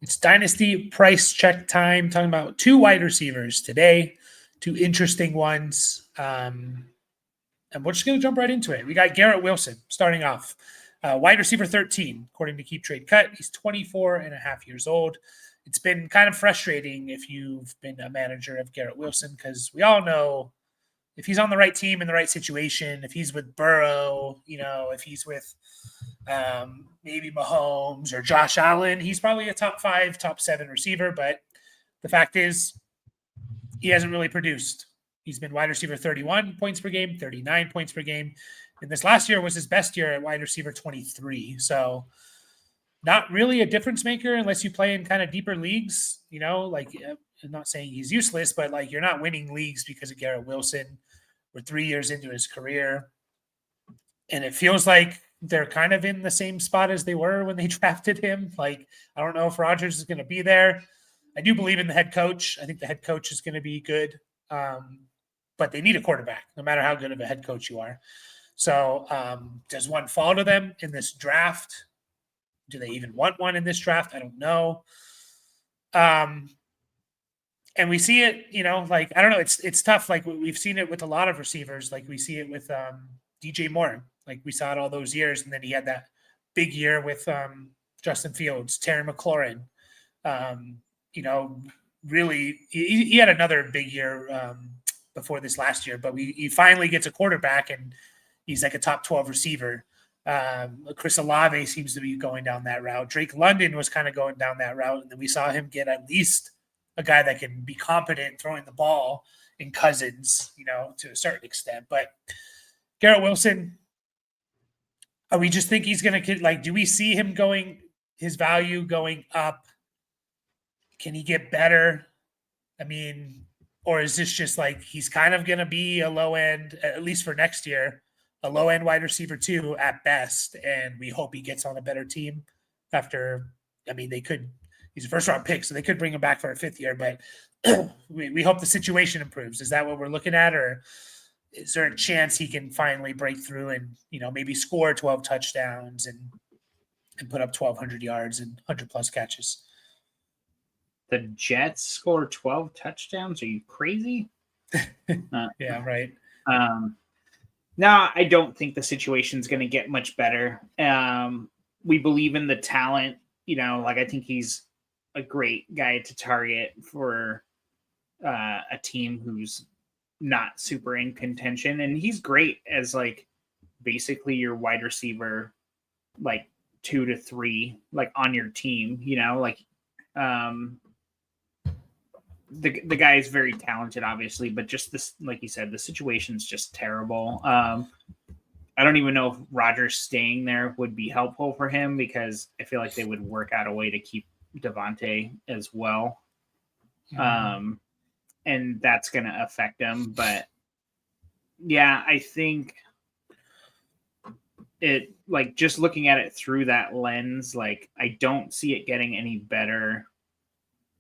It's Dynasty price check time. Talking about two wide receivers today, two interesting ones. And we're just going to jump right into it. We got Garrett Wilson starting off. Wide receiver 13, according to Keep Trade Cut. He's 24 and a half years old. It's been kind of frustrating if you've been a manager of Garrett Wilson, because we all know if he's on the right team in the right situation, if he's with Burrow, if he's with maybe Mahomes or Josh Allen, he's probably a top 5, top 7 receiver. But the fact is, he hasn't really produced. He's been wide receiver 31 points per game, 39 points per game. And this last year was his best year at wide receiver 23. So not really a difference maker unless you play in kind of deeper leagues. I'm not saying he's useless, but you're not winning leagues because of Garrett Wilson. We're 3 years into his career. And it feels like they're kind of in the same spot as they were when they drafted him. I don't know if Rodgers is going to be there. I do believe in the head coach. I think the head coach is going to be good. But they need a quarterback, no matter how good of a head coach you are. So does one fall to them in this draft? Do they even want one in this draft? I don't know. And we see it, I don't know. It's tough. We've seen it with a lot of receivers. We see it with DJ Moore. We saw it all those years. And then he had that big year with Justin Fields, Terry McLaurin. Really, he had another big year before this last year, but he finally gets a quarterback and he's like a top 12 receiver. Chris Olave seems to be going down that route. Drake London was kind of going down that route. And then we saw him get at least a guy that can be competent throwing the ball in Cousins, to a certain extent. But Garrett Wilson, we just think he's going to, do we see him his value going up? Can he get better? Or is this just he's kind of going to be a low end, at least for next year, a low end wide receiver 2 at best. And we hope he gets on a better team after, he's a first round pick, so they could bring him back for a 5th year, but we hope the situation improves. Is that what we're looking at? Or is there a chance he can finally break through and, maybe score 12 touchdowns and put up 1,200 yards and 100 plus catches? The Jets score 12 touchdowns? Are you crazy? Yeah, right. No, I don't think the situation's going to get much better. We believe in the talent. I think he's a great guy to target for a team who's not super in contention. And he's great as basically your wide receiver, 2 to 3, on your team, the guy is very talented, obviously, but just this, like you said, the situation's just terrible. I don't even know if Rodgers staying there would be helpful for him, because I feel like they would work out a way to keep Devontae as well. And that's going to affect him. But yeah, I think it, just looking at it through that lens, I don't see it getting any better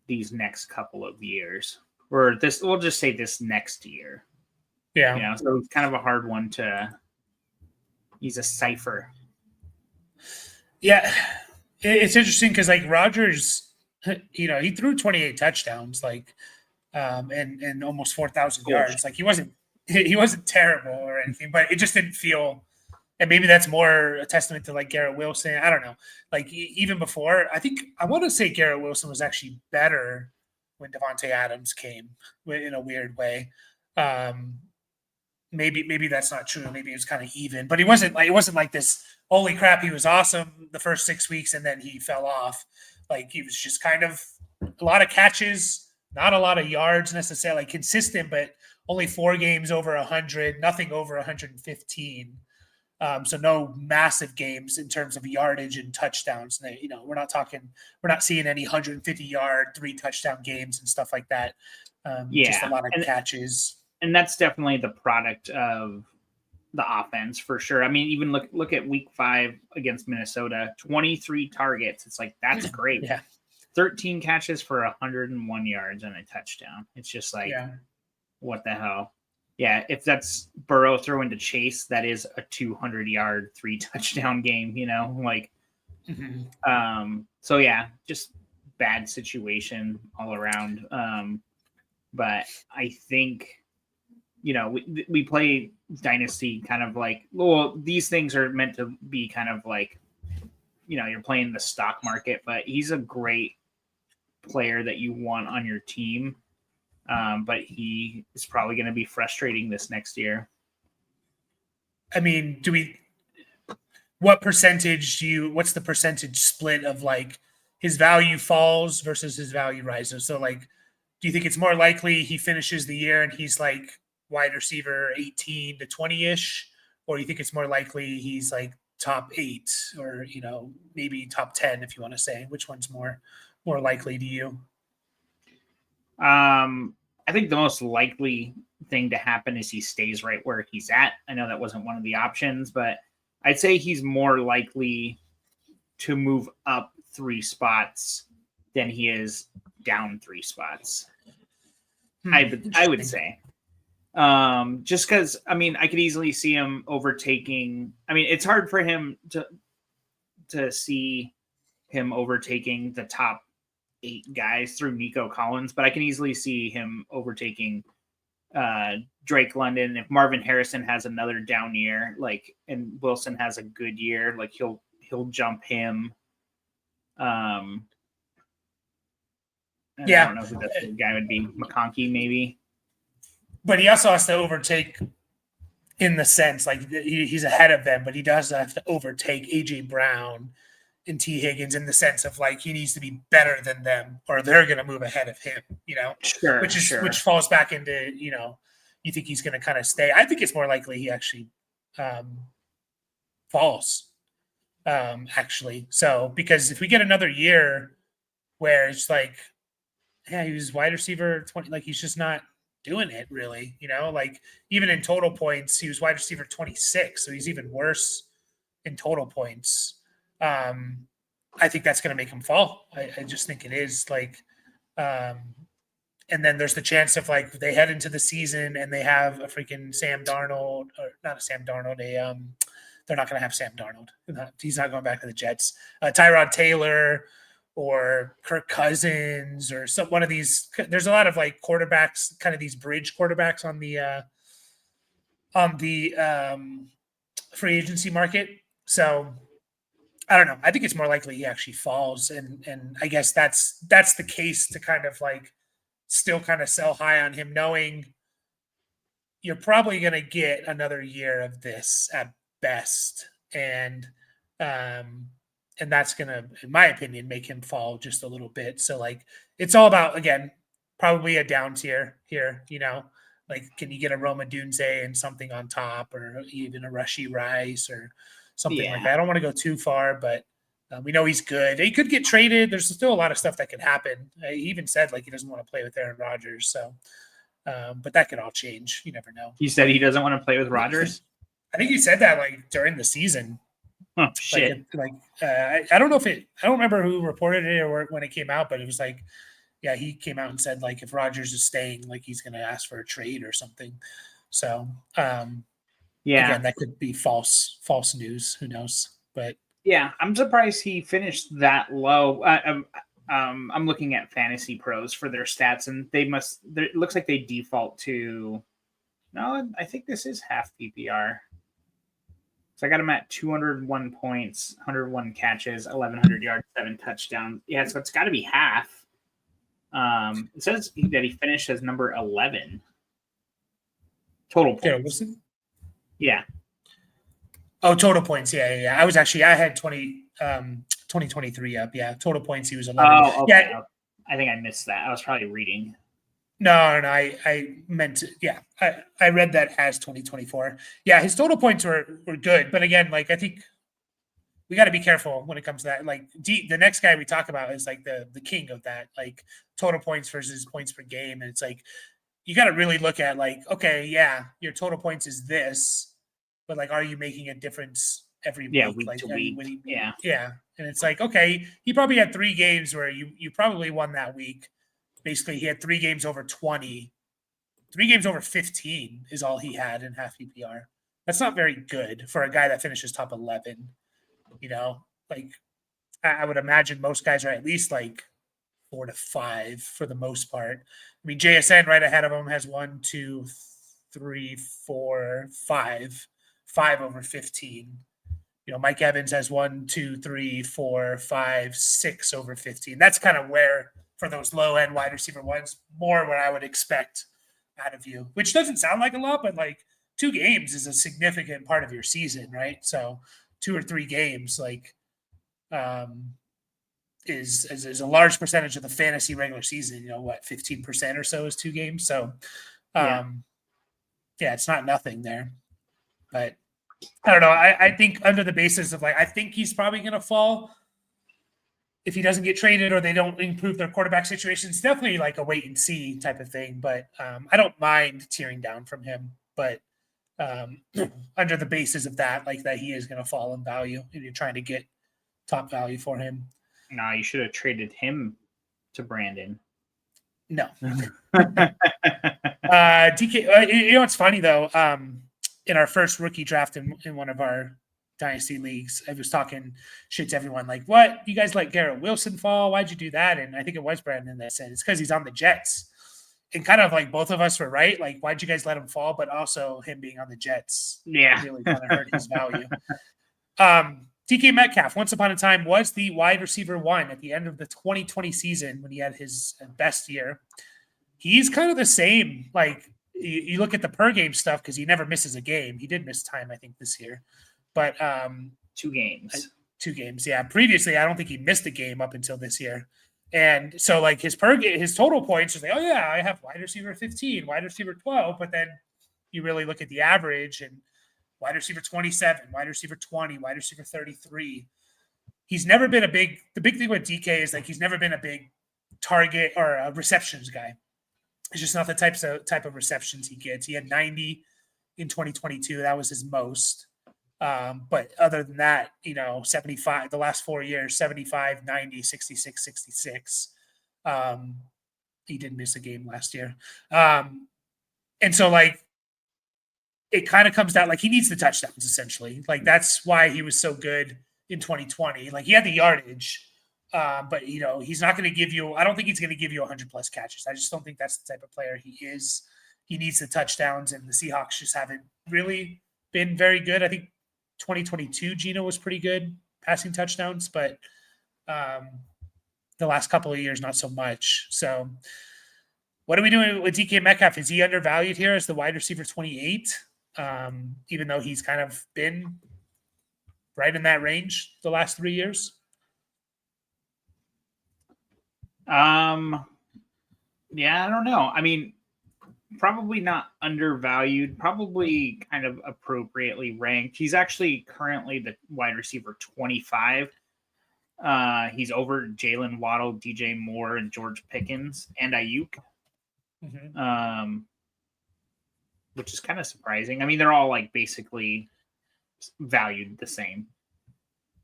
these next couple of years, or we'll just say this next year. Yeah. So it's kind of a hard one he's a cipher. Yeah. It's interesting because Rodgers, he threw 28 touchdowns, and almost 4,000 yards. He wasn't terrible or anything, but it just didn't feel. And maybe that's more a testament to Garrett Wilson. I don't know. Even before, I want to say Garrett Wilson was actually better when Devontae Adams came in a weird way. Maybe that's not true. Maybe it was kind of even, but it wasn't like this. Holy crap, he was awesome the first 6 weeks and then he fell off. He was just kind of a lot of catches, not a lot of yards necessarily, consistent, but only 4 games over 100, nothing over 115. So no massive games in terms of yardage and touchdowns. We're not seeing any 150-yard, 3 touchdown games and stuff like that. Just a lot of catches. And that's definitely the product of the offense for sure. Even look at week 5 against Minnesota, 23 targets. It's that's great. Yeah. 13 catches for 101 yards and a touchdown. It's just what the hell? Yeah, if that's Burrow throwing to Chase, that is a 200-yard, 3 touchdown game, Mm-hmm. So yeah, just bad situation all around. But I think, we play Dynasty kind of like, well, these things are meant to be kind of like, you're playing the stock market, but he's a great player that you want on your team. But he is probably going to be frustrating this next year. I mean, what's the percentage split of like his value falls versus his value rises? So like, do you think it's more likely he finishes the year and he's like wide receiver 18 to 20-ish? Or you think it's more likely he's like top 8 or, maybe top 10, if you want to say? Which one's more likely to you? I think the most likely thing to happen is he stays right where he's at. I know that wasn't one of the options, but I'd say he's more likely to move up 3 spots than he is down 3 spots. I would say. Just because, I could easily see him overtaking. It's hard for him to see him overtaking the top 8 guys through Nico Collins, but I can easily see him overtaking Drake London. If Marvin Harrison has another down year, and Wilson has a good year, he'll jump him. I don't know who that guy would be. McConkey, maybe. But he also has to overtake in the sense he's ahead of them, but he does have to overtake AJ Brown and T Higgins in the sense of he needs to be better than them or they're going to move ahead of him, Sure. Which falls back into, you think he's going to kind of stay. I think it's more likely he actually falls, actually. So, because if we get another year where it's he was wide receiver 20, he's just not doing it really, even in total points, he was wide receiver 26. So he's even worse in total points. I think that's going to make him fall. I just think it is and then there's the chance of they head into the season and they have a freaking Sam Darnold, or not a Sam Darnold. They're not going to have Sam Darnold. He's not going back to the Jets. Tyrod Taylor or Kirk Cousins or one of these. There's a lot of quarterbacks, kind of these bridge quarterbacks on the free agency market. So I don't know. I think it's more likely he actually falls, and I guess that's the case to kind of still kind of sell high on him, knowing you're probably going to get another year of this at best, and that's going to, in my opinion, make him fall just a little bit. So it's all about, again, probably a down tier here. Can you get a Roma Dunze and something on top, or even a Rushy Rice or something like that? I don't want to go too far, but we know he's good. He could get traded. There's still a lot of stuff that could happen. He even said he doesn't want to play with Aaron Rodgers. So, but that could all change. You never know. He said he doesn't want to play with Rodgers. I think he said that during the season. Oh shit! I don't know I don't remember who reported it or when it came out, but it was yeah, he came out and said if Rodgers is staying, he's going to ask for a trade or something. So, again, that could be false news. Who knows? But yeah, I'm surprised he finished that low. I'm looking at Fantasy Pros for their stats, and it looks like they default to. No, I think this is half PPR. So I got him at 201 points, 101 catches, 1,100 yards, 7 touchdowns. Yeah, so it's got to be half. It says that he finished as number 11 total points. Garrett Wilson? Yeah. Oh, total points. Yeah. I had 2023 up. Yeah, total points. He was 11. Oh, okay. Yeah. I think I missed that. I was probably reading. No. I meant to. Yeah, I read that as 2024. Yeah, his total points were good, but again, I think we got to be careful when it comes to that. The next guy we talk about is the king of that, total points versus points per game, and it's you got to really look at okay, yeah, your total points is this, but are you making a difference every week? Week to week. Yeah, and it's okay, he probably had 3 games where you probably won that week. Basically, he had 3 games over 20. 3 games over 15 is all he had in half PPR. That's not very good for a guy that finishes top 11. I would imagine most guys are at least 4 to 5 for the most part. I mean, JSN right ahead of him has 1, 2, 3, 4, 5, 5 over 15. Mike Evans has 1, 2, 3, 4, 5, 6 over 15. That's kind of where, for those low end wide receiver ones, more what I would expect out of you, which doesn't sound like a lot, but like 2 games is a significant part of your season, right? So 2 or 3 games, like, is a large percentage of the fantasy regular season. 15% or so is 2 games. So, yeah, it's not nothing there, but I don't know. I think under the basis of I think he's probably going to fall if he doesn't get traded or they don't improve their quarterback situation. It's definitely like a wait and see type of thing, but I don't mind tearing down from him, but under the basis of that, that he is going to fall in value and you're trying to get top value for him. No, you should have traded him to Brandon. No. DK, what's funny though? In our first rookie draft in one of our Dynasty leagues, I was talking shit to everyone like, what? You guys let Garrett Wilson fall? Why'd you do that? And I think it was Brandon that said it's because he's on the Jets. And kind of like both of us were right. Like, why'd you guys let him fall? But also him being on the Jets really kind of hurt his value. DK Metcalf, once upon a time, was the wide receiver 1 at the end of the 2020 season when he had his best year. He's kind of the same. Like, you look at the per game stuff because he never misses a game. He did miss time, I think, this year. But 2 games. 2 games, yeah. Previously, I don't think he missed a game up until this year. And so, like, his total points is like, oh, yeah, I have wide receiver 15, wide receiver 12. But then you really look at the average and wide receiver 27, wide receiver 20, wide receiver 33. He's never been the big thing with DK is like he's never been a big target or a receptions guy. It's just not the type of receptions he gets. He had 90 in 2022. That was his most. But other than that, 75, the last 4 years, 75, 90, 66, 66. He didn't miss a game last year. And so it kind of comes down, he needs the touchdowns essentially. That's why he was so good in 2020. He had the yardage, but he's not going to give you, I don't think he's going to give you 100 plus catches. I just don't think that's the type of player he is. He needs the touchdowns, and the Seahawks just haven't really been very good. I think 2022 Geno was pretty good passing touchdowns, but the last couple of years, not so much. So what are we doing with DK Metcalf? Is he undervalued here as the wide receiver 28? Even though he's kind of been right in that range the last 3 years? Yeah, I don't know. I mean, probably not undervalued, probably kind of appropriately ranked. He's actually currently the wide receiver 25. He's over Jalen Waddle, DJ Moore, and George Pickens, and Ayuk. Mm-hmm. Which is kind of surprising. I mean, they're all basically valued the same.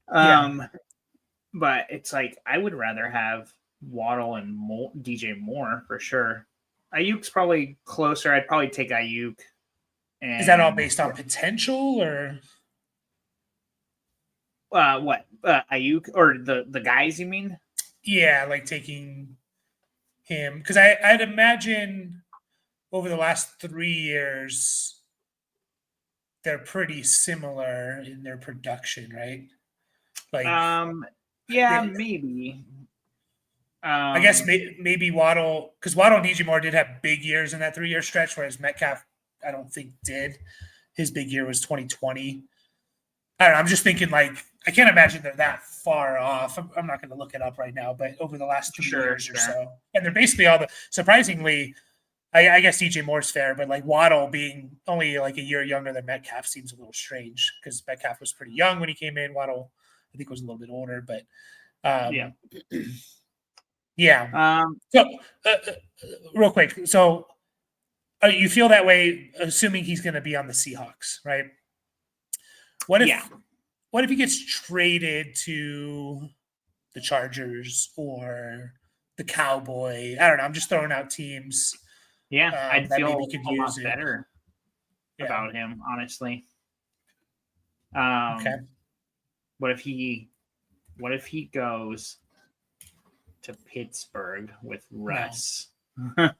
But it's I would rather have Waddle and DJ Moore for sure. Ayuk's probably closer. I'd probably take Ayuk. Is that all based on potential or? What? Ayuk or the guys, you mean? Yeah, taking him. Because I'd imagine over the last 3 years, they're pretty similar in their production, right? Yeah, maybe. I guess maybe Waddle, because Waddle and DJ Moore did have big years in that 3-year stretch, whereas Metcalf, I don't think did. His big year was 2020. I don't know. I'm just thinking I can't imagine they're that far off. I'm not going to look it up right now, but over the last 2 years or so. And they're basically surprisingly, I guess DJ Moore's fair, but Waddle being only a year younger than Metcalf seems a little strange because Metcalf was pretty young when he came in. Waddle, I think, was a little bit older, but yeah. Yeah. So, real quick. So, you feel that way, assuming he's going to be on the Seahawks, right? What if he gets traded to the Chargers or the Cowboy? I don't know. I'm just throwing out teams. Yeah, I'd feel a lot better about him, honestly. Okay. What if he goes to Pittsburgh with Russ. No.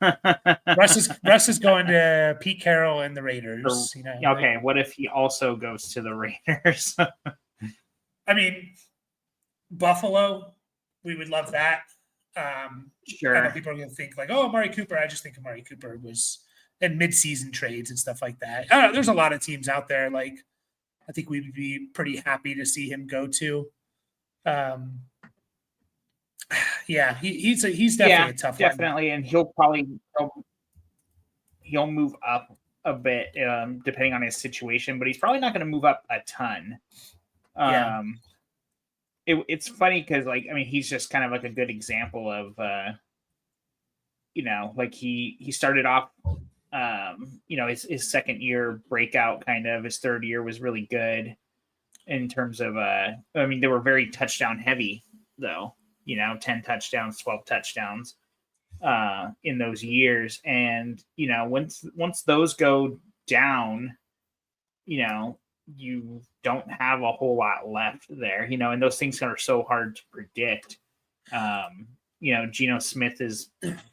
Russ is going to Pete Carroll and the Raiders. Okay, what if he also goes to the Raiders? I mean, Buffalo, we would love that. Sure. I know people are going to think like, oh, Amari Cooper. I just think Amari Cooper was in mid-season trades and stuff like that. There's a lot of teams out there. Like, I think we'd be pretty happy to see him go to. Yeah, he's definitely a tough one. Definitely, and he'll move up a bit depending on his situation, but he's probably not going to move up a ton. It's funny because, like, I mean, he's just kind of like a good example of, like he started off, his second year breakout, kind of his third year was really good in terms of, they were very touchdown heavy though, 10 touchdowns, 12 touchdowns in those years. And, once those go down, you don't have a whole lot left there, and those things are so hard to predict. Geno Smith is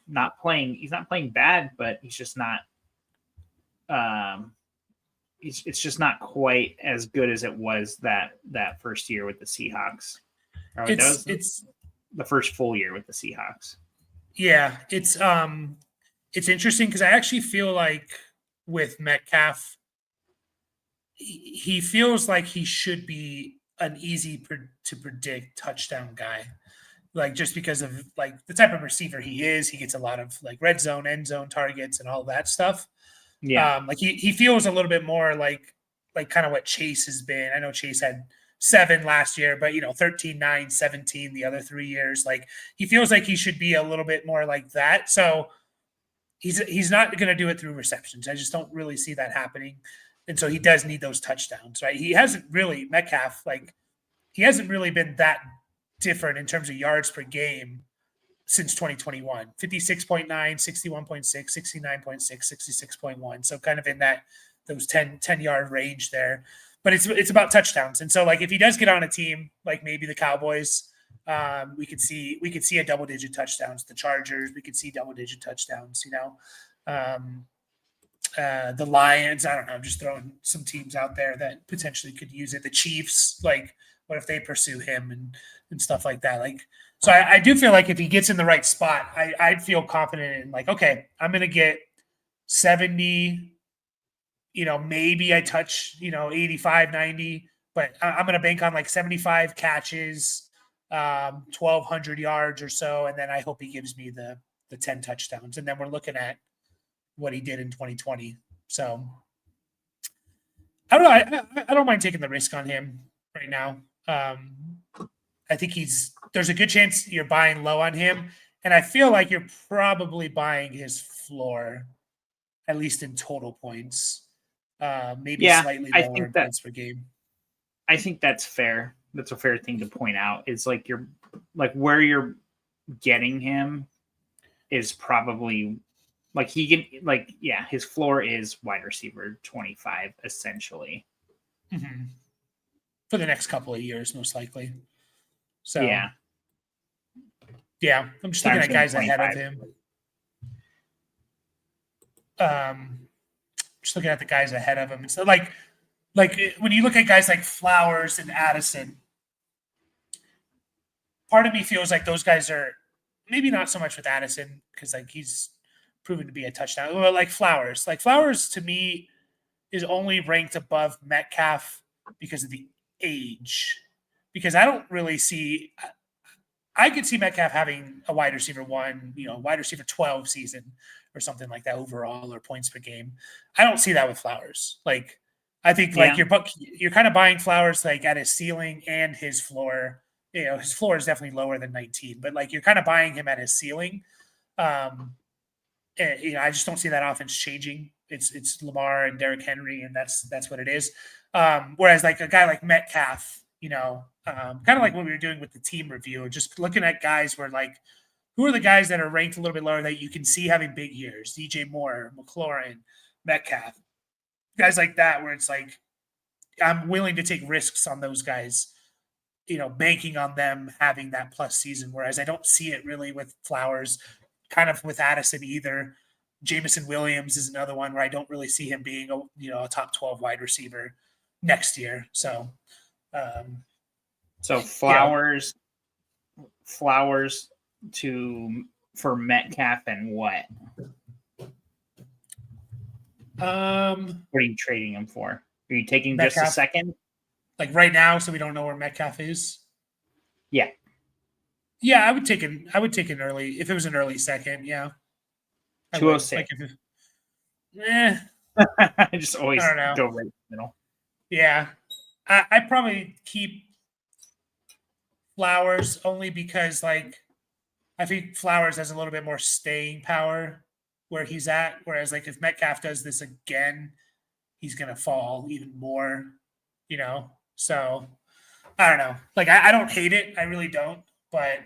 not playing. He's not playing bad, but he's just not. It's just not quite as good as it was that first year with the Seahawks. It's the first full year with the Seahawks. Yeah, it's interesting because I actually feel like with Metcalf, he feels like he should be an easy to predict touchdown guy, like just because of like the type of receiver he is. He gets a lot of like red zone, end zone targets, and all that stuff. Yeah, like he feels a little bit more like kind of what Chase has been. I know Chase had 7 last year, but 13, 9, 17 the other 3 years. Like he feels like he should be a little bit more like that. So he's not going to do it through receptions. I just don't really see that happening. And so he does need those touchdowns, right? He hasn't really, Metcalf, like he hasn't really been that different in terms of yards per game since 2021. 56.9, 61.6, 69.6, 66.1. So kind of in those 10-yard range there. But it's about touchdowns. And so like if he does get on a team like maybe the Cowboys, we could see a double-digit touchdowns. The Chargers, we could see double-digit touchdowns, the Lions, I don't know, I'm just throwing some teams out there that potentially could use it. The Chiefs, like what if they pursue him and stuff like that? Like, so I do feel like if he gets in the right spot, I'd feel confident in like, okay, I'm going to get 70, maybe I touch, 85, 90, but I'm going to bank on like 75 catches, 1,200 yards or so. And then I hope he gives me the 10 touchdowns. And then we're looking at what he did in 2020. So I don't know. I don't mind taking the risk on him right now. I think there's a good chance you're buying low on him. And I feel like you're probably buying his floor, at least in total points, maybe slightly lower in points per game. I think that's fair. That's a fair thing to point out. It's like where you're getting him is probably like he can his floor is wide receiver 25 essentially. Mm-hmm. For the next couple of years, most likely. So yeah, I'm just looking at guys ahead of him. Just looking at the guys ahead of him. So like when you look at guys like Flowers and Addison, part of me feels like those guys are maybe not so much with Addison because like he's proven to be a touchdown. Well, like Flowers to me is only ranked above Metcalf because of the age. Because I don't really see I could see Metcalf having a wide receiver 1, wide receiver 12 season or something like that overall or points per game. I don't see that with Flowers. Like, I think like you're kind of buying Flowers like at his ceiling and his floor. His floor is definitely lower than 19, but like you're kind of buying him at his ceiling. I just don't see that offense changing. It's Lamar and Derrick Henry, and that's what it is. Whereas like a guy like Metcalf, kind of like what we were doing with the team review, just looking at guys where like, who are the guys that are ranked a little bit lower that you can see having big years? DJ Moore, McLaurin, Metcalf, guys like that, where it's like, I'm willing to take risks on those guys banking on them having that plus season, whereas I don't see it really with Flowers, kind of with Addison either. Jameson Williams is another one where I don't really see him being a top 12 wide receiver next year. So, Flowers for Metcalf and what? What are you trading him for? Are you taking Metcalf, just a second? Like right now, so we don't know where Metcalf is? Yeah. Yeah, I would take an early, if it was an early second, yeah. 206. I just always go right in the middle. Yeah. I probably keep Flowers only because, I think Flowers has a little bit more staying power where he's at. Whereas, if Metcalf does this again, he's going to fall even more, So, I don't know. I don't hate it. I really don't. But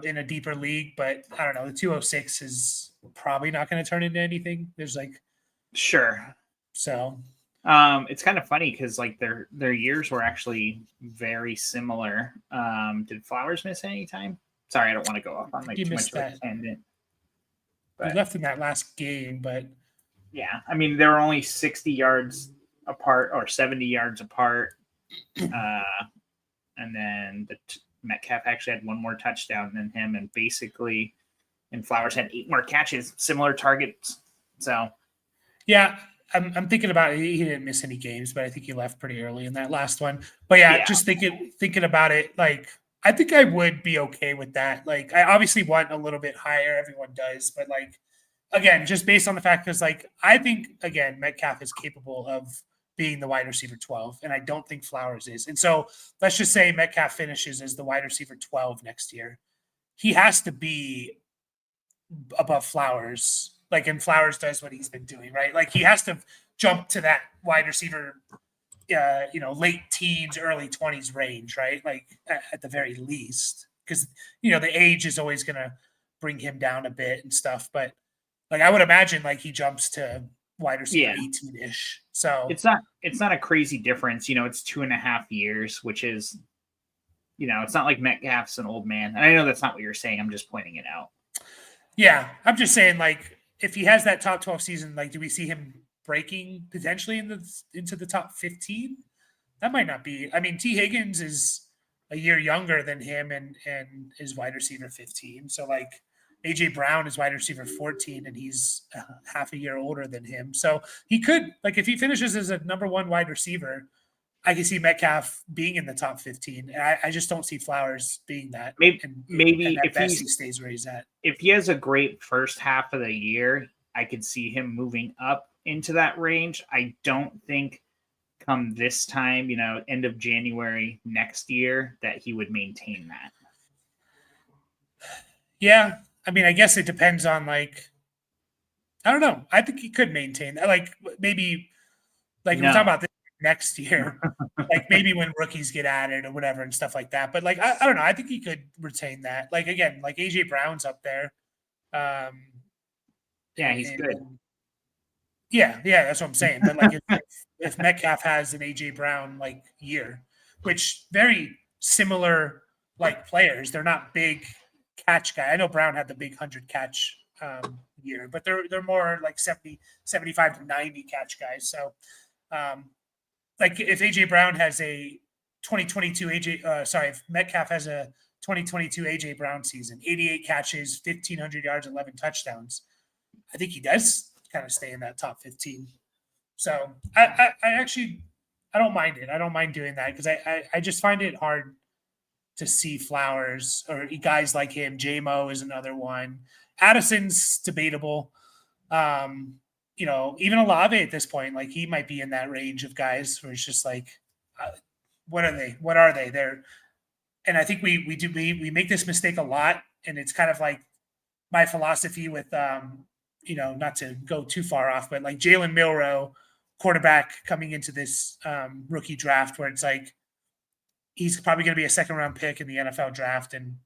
in a deeper league, but I don't know. The 206 is probably not going to turn into anything. There's sure. So it's kind of funny because their years were actually very similar. Did Flowers miss any time? Sorry, I don't want to go off on too much of a tangent. He left in that last game, but yeah, I mean they were only 60 yards apart or 70 yards apart, and then Metcalf actually had one more touchdown than him, and Flowers had 8 more catches, similar targets. So, yeah, I'm thinking about it. He didn't miss any games, but I think he left pretty early in that last one. But yeah. Just thinking about it, I think I would be okay with that. I obviously want a little bit higher. Everyone does, but again, just based on the fact, because I think again Metcalf is capable of being the wide receiver 12, and I don't think Flowers is. And so let's just say Metcalf finishes as the wide receiver 12 next year. He has to be above Flowers, and Flowers does what he's been doing, right? He has to jump to that wide receiver, late teens, early 20s range, right? At the very least, because, the age is always going to bring him down a bit and stuff. But I would imagine he jumps to wide receiver 18-ish. So it's not a crazy difference. It's 2.5 years, which is, it's not like Metcalf's an old man. And I know that's not what you're saying. I'm just pointing it out. Yeah. I'm just saying, if he has that top 12 season, do we see him breaking potentially into the top 15? That might not be. I mean, T. Higgins is a year younger than him and is wide receiver 15. So AJ Brown is wide receiver 14, and he's half a year older than him. So he could, if he finishes as a number 1 wide receiver, I can see Metcalf being in the top 15. And I just don't see Flowers being that. Maybe if he stays where he's at. If he has a great first half of the year, I could see him moving up into that range. I don't think come this time, end of January next year, that he would maintain that. Yeah. I mean, I guess it depends on I don't know. I think he could maintain that. Maybe we're talking about this next year, maybe when rookies get added or whatever and stuff like that. But I don't know. I think he could retain that. Again, AJ Brown's up there. Yeah, he's good. Yeah, that's what I'm saying. But if Metcalf has an AJ Brown year, which very similar players, they're not big catch guy. I know Brown had the big 100 catch year, but they're more 70, 75 to 90 catch guys. So if AJ Brown has a 2022 if Metcalf has a 2022 AJ Brown season, 88 catches, 1,500 yards, 11 touchdowns, I think he does kind of stay in that top 15. So I actually don't mind it. I don't mind doing that because I just find it hard to see Flowers or guys like him. JMO is another one. Addison's debatable. Even Olave at this point, he might be in that range of guys where it's just what are they? What are they? And I think we make this mistake a lot, and it's kind of my philosophy with not to go too far off, but Jalen Milroe, quarterback coming into this rookie draft, where it's he's probably going to be a 2nd-round pick in the NFL draft. And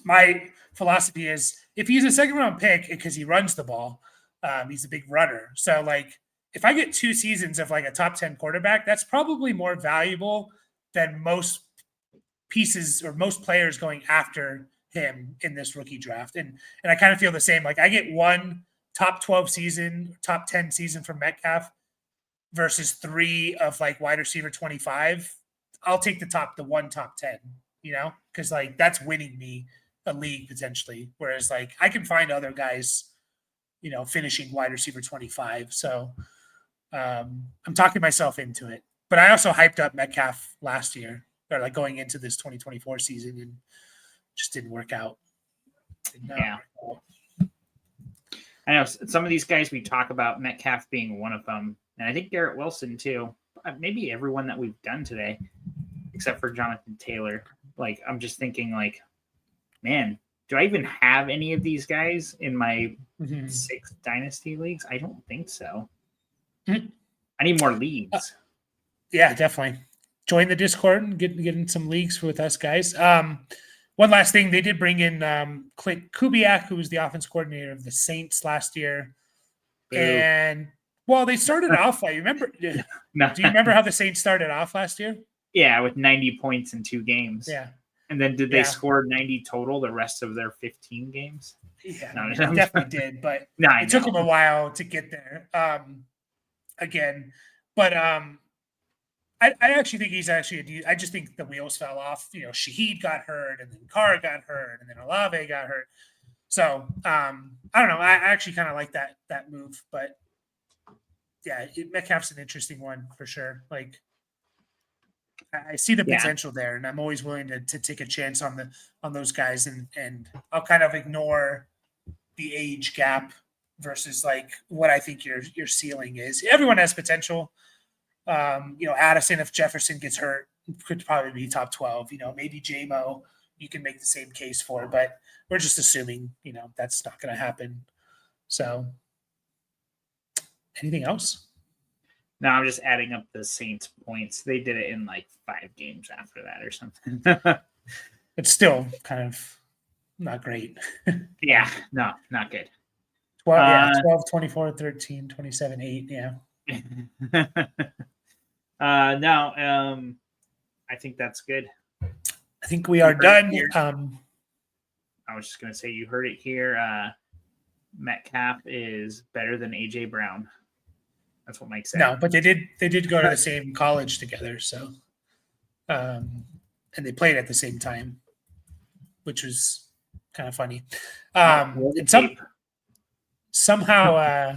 my philosophy is if he's a 2nd-round pick because he runs the ball, he's a big runner. So if I get 2 seasons of a top 10 quarterback, that's probably more valuable than most pieces or most players going after him in this rookie draft. And I kind of feel the same. Like I get one top 12 season, top 10 season from Metcalf versus 3 of like wide receiver 25. I'll take the one top 10, because like that's winning me a league potentially. Whereas like I can find other guys, finishing wide receiver 25. So I'm talking myself into it. But I also hyped up Metcalf last year, or like going into this 2024 season, and just didn't work out. Yeah. I know some of these guys we talk about, Metcalf being one of them, and I think Garrett Wilson too. Maybe everyone that we've done today, except for Jonathan Taylor. Like, I'm just thinking, like, man, do I even have any of these guys in my 6 Dynasty leagues? I don't think so. I need more leagues. Yeah, definitely. Join the Discord and get in some leagues with us guys. One last thing, they did bring in Clint Kubiak, who was the offense coordinator of the Saints last year. Ooh. And well, they started off. I remember. No. Do you remember how the Saints started off last year? Yeah, with 90 points in 2 games. Yeah. And then did they score 90 total the rest of their 15 games? Yeah, no, they definitely did. But it took them a while to get there. Again, but I actually think he's actually I just think the wheels fell off. Shaheed got hurt, and then Carr got hurt, and then Olave got hurt. So I don't know. I actually kind of like that move, but yeah, Metcalf's an interesting one for sure. Like I see the potential there, and I'm always willing to take a chance on those guys, and I'll kind of ignore the age gap versus like what I think your ceiling is. Everyone has potential. Addison, if Jefferson gets hurt, could probably be top 12. Maybe JMO, you can make the same case for, but we're just assuming, that's not going to happen. So, anything else? No, I'm just adding up the Saints points. They did it in like 5 games after that or something. It's still kind of not great. Yeah, no, not good. 12, 24, 13, 27, 8. Yeah. No, I think that's good. I think we are done. I was just going to say, you heard it here. Metcalf is better than AJ Brown. That's what Mike said. No, but they did go to the same college together. So, and they played at the same time, which was kind of funny. And somehow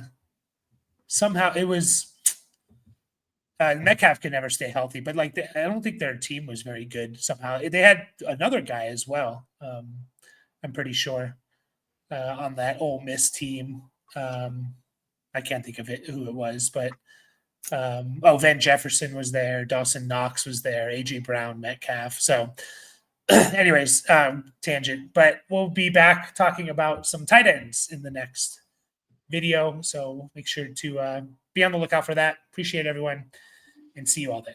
it was Metcalf can never stay healthy, but like I don't think their team was very good. Somehow they had another guy as well. I'm pretty sure on that Ole Miss team. I can't think of who it was, but Van Jefferson was there, Dawson Knox was there, AJ Brown, Metcalf. So, anyways, tangent. But we'll be back talking about some tight ends in the next video. So make sure to be on the lookout for that. Appreciate everyone, and see you all then.